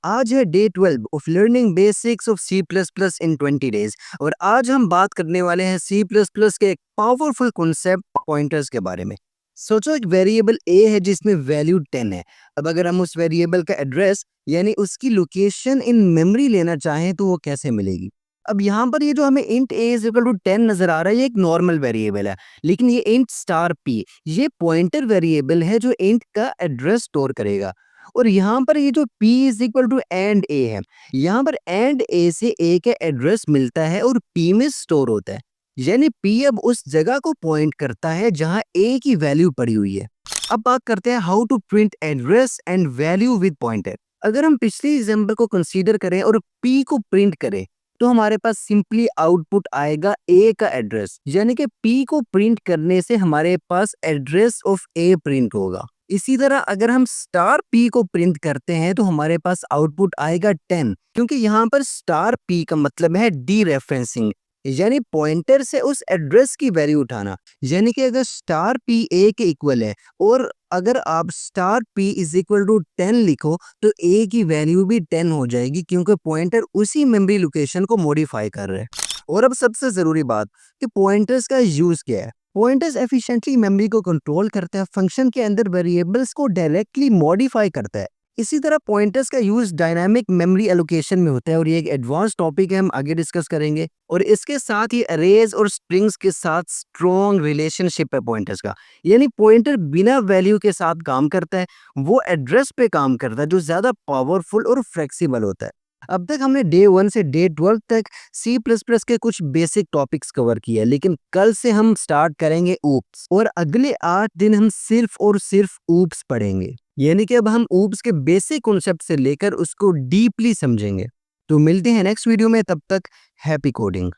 आज है day 12 of learning basics of C plus plus in 20 days. और आज हम बात करने वाले हैं सी प्लस प्लस के एक पावरफुल कॉन्सेप्ट पॉइंटर्स के बारे में। सोचो एक वेरिएबल ए है जिसमें वैल्यू 10 है। अब अगर हम उस वेरिएबल का एड्रेस यानी उसकी लोकेशन इन मेमोरी लेना चाहें तो वो कैसे मिलेगी। अब यहाँ पर ये जो हमें int a is equal to 10 नजर आ रहा है, ये एक नॉर्मल वेरिएबल है। लेकिन ये इंट स्टार पी ये पॉइंटर वेरिएबल है जो इंट का एड्रेस स्टोर करेगा। और यहाँ पर ये जो P is equal to and a है, यहाँ पर एंड ए से ए का एड्रेस मिलता है और P में स्टोर होता है। यानी P अब उस जगह को पॉइंट करता है जहाँ A की वैल्यू पड़ी हुई है। अब बात करते हैं how to print address and value with pointer. अगर हम पिछले एग्जाम्पल को कंसीडर करें और P को प्रिंट करें तो हमारे पास सिंपली आउटपुट आएगा A का एड्रेस, यानी कि P को प्रिंट करने से हमारे पास एड्रेस ऑफ A प्रिंट होगा। इसी तरह अगर हम स्टार पी को प्रिंट करते हैं तो हमारे पास आउटपुट आएगा 10, क्योंकि यहाँ पर स्टार पी का मतलब है डी रेफरेंसिंग, यानी पॉइंटर से उस एड्रेस की वैल्यू उठाना। यानी कि अगर स्टार पी ए के इक्वल है और अगर आप star p is equal to 10 लिखो तो ए की वैल्यू भी 10 हो जाएगी, क्योंकि पॉइंटर उसी मेमोरी लोकेशन को मॉडिफाई कर रहा है। और अब सबसे जरूरी बात कि पॉइंटर्स का यूज क्या है। पॉइंटर्स एफिशिएंटली मेमोरी को कंट्रोल करता है, फंक्शन के अंदर वेरिएबल्स को डायरेक्टली मॉडिफाई करता है। इसी तरह पॉइंटर्स का यूज डायनामिक मेमोरी एलोकेशन में होता है और ये एक एडवांस टॉपिक है, हम आगे डिस्कस करेंगे। और इसके साथ ही अरेज और स्ट्रिंग्स के साथ स्ट्रॉन्ग रिलेशनशिप है पॉइंटर्स का। यानी पॉइंटर बिना वैल्यू के साथ काम करता है, वो एड्रेस पे काम करता है जो ज्यादा पावरफुल और फ्लेक्सिबल होता है। अब तक हमने डे 1 से डे 12 तक सी प्लस प्लस के कुछ बेसिक टॉपिक्स कवर किए, लेकिन कल से हम स्टार्ट करेंगे ऊप्स और अगले 8 दिन हम सिर्फ और सिर्फ ऊप्स पढ़ेंगे। यानी कि अब हम ऊप्स के बेसिक कॉन्सेप्ट से लेकर उसको डीपली समझेंगे। तो मिलते हैं नेक्स्ट वीडियो में, तब तक हैप्पी कोडिंग।